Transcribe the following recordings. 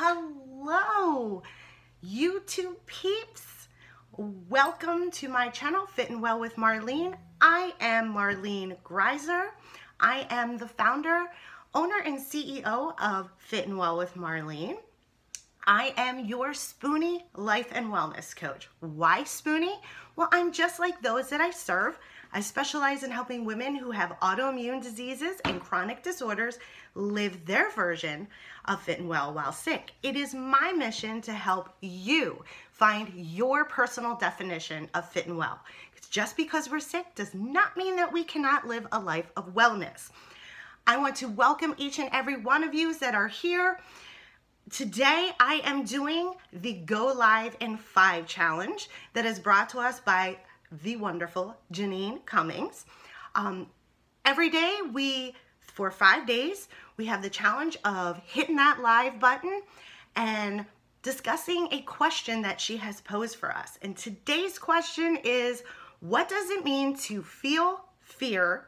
Hello, YouTube peeps. Welcome to my channel, Fit and Well with Marlene. I am Marlene Greiser. I am the founder, owner, and CEO of Fit and Well with Marlene. I am your Spoonie life and wellness coach. Why Spoonie? Well, I'm just like those that I serve. I specialize in helping women who have autoimmune diseases and chronic disorders live their version of fit and well while sick. It is my mission to help you find your personal definition of fit and well. Just because we're sick does not mean that we cannot live a life of wellness. I want to welcome each and every one of you that are here. Today, I am doing the Go Live in 5 challenge that is brought to us by the wonderful Janine Cummings. Every day, for 5 days, we have the challenge of hitting that live button and discussing a question that she has posed for us. And today's question is, what does it mean to feel fear,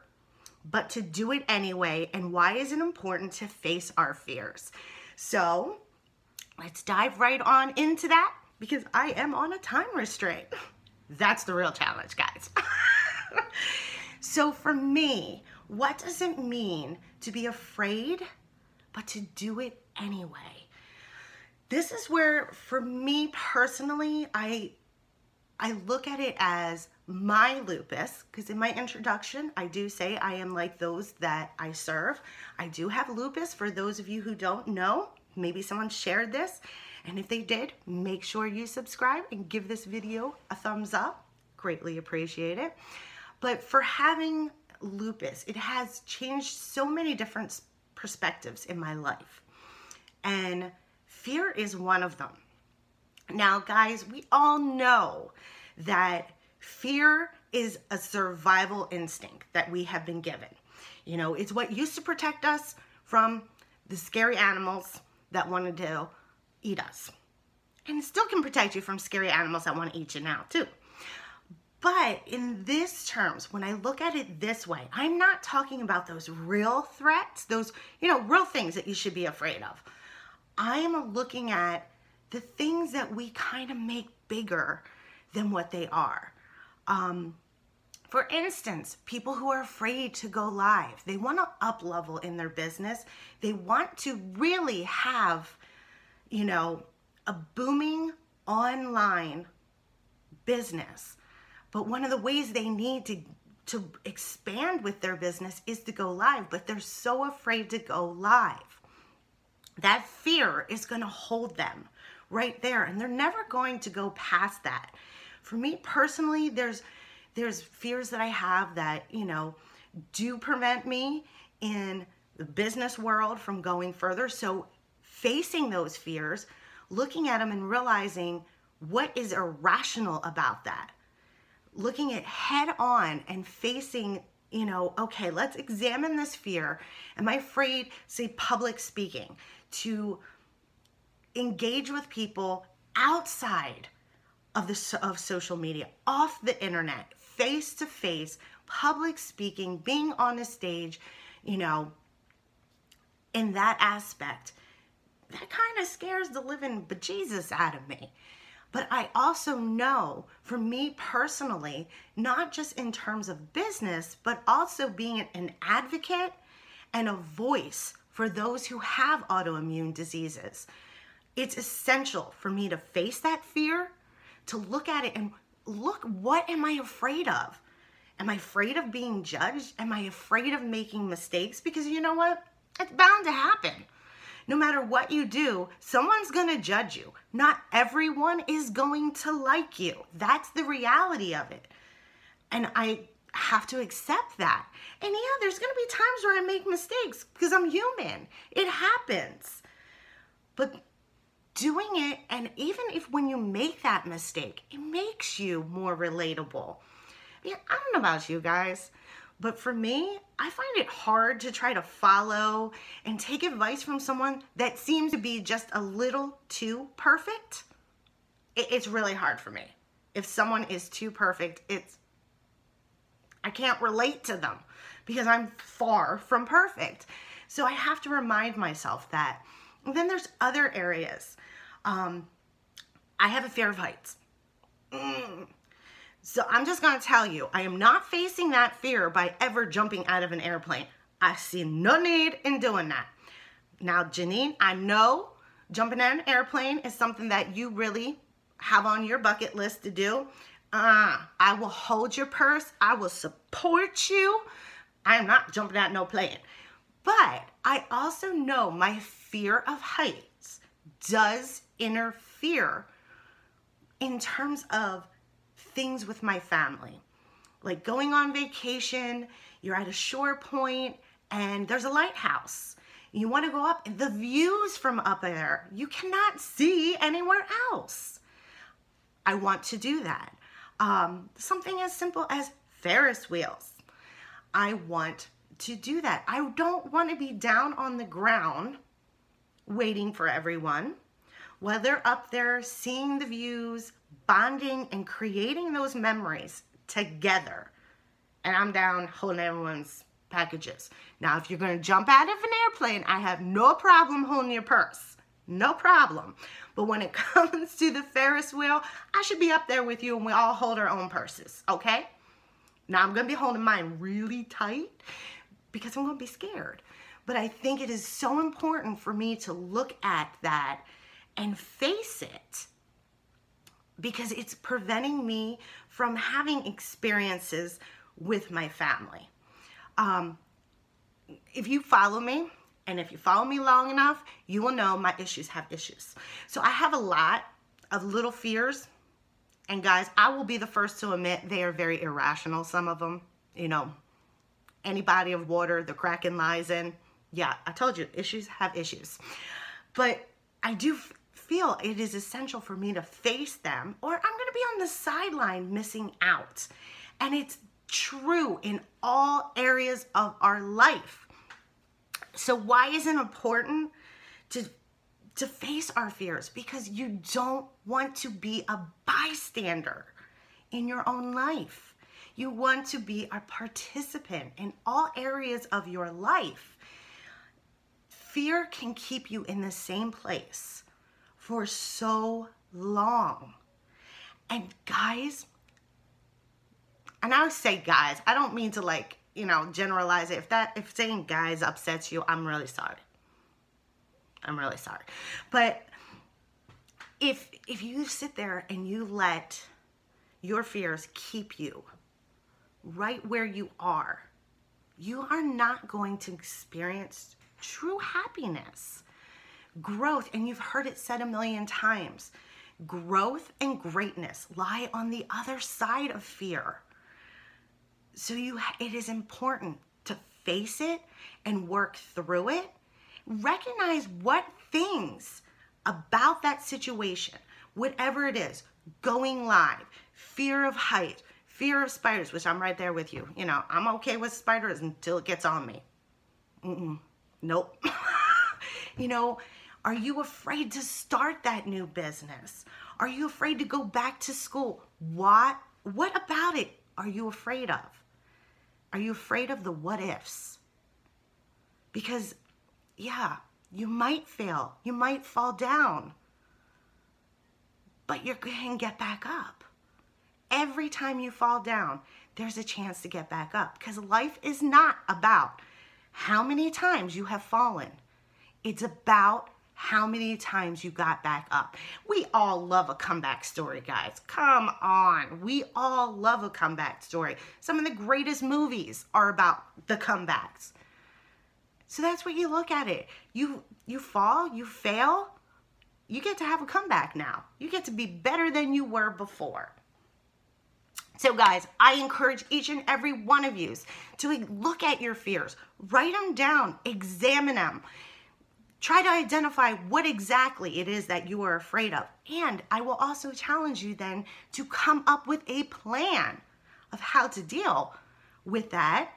but to do it anyway? And why is it important to face our fears? So let's dive right on into that because I am on a time restraint. That's the real challenge, guys. So for me, what does it mean to be afraid, but to do it anyway? This is where, for me personally, I look at it as my lupus, because in my introduction, I do say I am like those that I serve. I do have lupus. For those of you who don't know, maybe someone shared this, and if they did, make sure you subscribe and give this video a thumbs up. Greatly appreciate it. But for having lupus, it has changed so many different perspectives in my life, and fear is one of them. Now, guys, we all know that fear is a survival instinct that we have been given. You know, it's what used to protect us from the scary animals that wanted to eat us. And it still can protect you from scary animals that want to eat you now, too. But in this terms, when I look at it this way, I'm not talking about those real threats, those, real things that you should be afraid of. I am looking at the things that we kind of make bigger than what they are. For instance, people who are afraid to go live, they want to up level in their business. They want to really have, a booming online business. But one of the ways they need to expand with their business is to go live, but they're so afraid to go live. That fear is going to hold them right there, and they're never going to go past that. For me personally, there's fears that I have that, do prevent me in the business world from going further. So facing those fears, looking at them and realizing what is irrational about that. Looking at head on and facing, okay, let's examine this fear. Am I afraid, say, public speaking, to engage with people outside of social media, off the internet, face to face, public speaking, being on a stage, in that aspect? That kind of scares the living bejesus out of me. But I also know, for me personally, not just in terms of business, but also being an advocate and a voice for those who have autoimmune diseases, it's essential for me to face that fear, to look at it and look, what am I afraid of? Am I afraid of being judged? Am I afraid of making mistakes? Because you know what? It's bound to happen. No matter what you do, someone's going to judge you. Not everyone is going to like you. That's the reality of it. And I have to accept that. And yeah, there's going to be times where I make mistakes because I'm human. It happens. But doing it, and even if when you make that mistake, it makes you more relatable. I don't know about you guys, but for me, I find it hard to try to follow and take advice from someone that seems to be just a little too perfect. It's really hard for me. If someone is too perfect, I can't relate to them because I'm far from perfect. So I have to remind myself that And then there's other areas. I have a fear of heights. So I'm just going to tell you, I am not facing that fear by ever jumping out of an airplane. I see no need in doing that. Now, Janine, I know jumping out of an airplane is something that you really have on your bucket list to do. I will hold your purse. I will support you. I am not jumping out no plane. But I also know my fear of heights does interfere in terms of things with my family. Like going on vacation, you're at a shore point and there's a lighthouse. You want to go up, the views from up there, you cannot see anywhere else. I want to do that. Something as simple as Ferris wheels. I want to do that. I don't want to be down on the ground waiting for everyone. While they're up there seeing the views, bonding and creating those memories together. And I'm down holding everyone's packages. Now, if you're going to jump out of an airplane, I have no problem holding your purse. No problem. But when it comes to the Ferris wheel, I should be up there with you and we all hold our own purses, okay? Now, I'm going to be holding mine really tight because I'm going to be scared. But I think it is so important for me to look at that and face it because it's preventing me from having experiences with my family. If you follow me, and if you follow me long enough, you will know my issues have issues. So I have a lot of little fears. And guys, I will be the first to admit they are very irrational, some of them. You know, any body of water, the Kraken lies in. Yeah, I told you, issues have issues. But I do feel it is essential for me to face them or I'm going to be on the sideline missing out. And it's true in all areas of our life. So why is it important to face our fears? Because you don't want to be a bystander in your own life. You want to be a participant in all areas of your life. Fear can keep you in the same place for so long. And guys, and I say guys, I don't mean to like, you know, generalize it. If saying guys upsets you, I'm really sorry. I'm really sorry. But if you sit there and you let your fears keep you right where you are not going to experience true happiness. Growth, and you've heard it said a million times, growth and greatness lie on the other side of fear. So it is important to face it and work through it. Recognize what things about that situation, whatever it is, going live, fear of height, fear of spiders, which I'm right there with you. You know, I'm okay with spiders until it gets on me. Nope. You know, are you afraid to start that new business? Are you afraid to go back to school? What about it are you afraid of? Are you afraid of the what ifs? Because, yeah, you might fail. You might fall down. But you can get back up. Every time you fall down, there's a chance to get back up. Because life is not about how many times you have fallen. It's about how many times you got back up. We all love a comeback story, guys. Come on. We all love a comeback story. Some of the greatest movies are about the comebacks. So that's what you look at it. You fall, you fail, you get to have a comeback now. You get to be better than you were before. So guys, I encourage each and every one of you to look at your fears, write them down, examine them. Try to identify what exactly it is that you are afraid of. And I will also challenge you then to come up with a plan of how to deal with that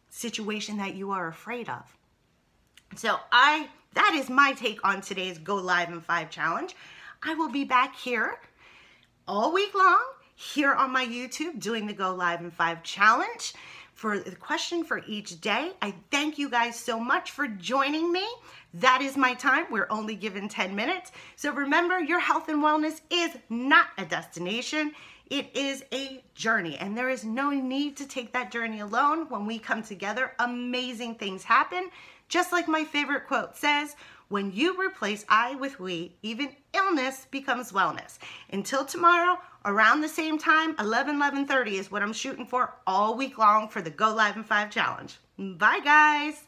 situation that you are afraid of. So that is my take on today's Go Live in 5 challenge. I will be back here all week long here on my YouTube doing the Go Live in 5 challenge for the question for each day. I thank you guys so much for joining me. That is my time. We're only given 10 minutes. So remember, your health and wellness is not a destination. It is a journey, and there is no need to take that journey alone. When we come together, amazing things happen. Just like my favorite quote says, when you replace I with we, even illness becomes wellness. Until tomorrow, around the same time, 11:30 is what I'm shooting for all week long for the Go Live in 5 challenge. Bye, guys.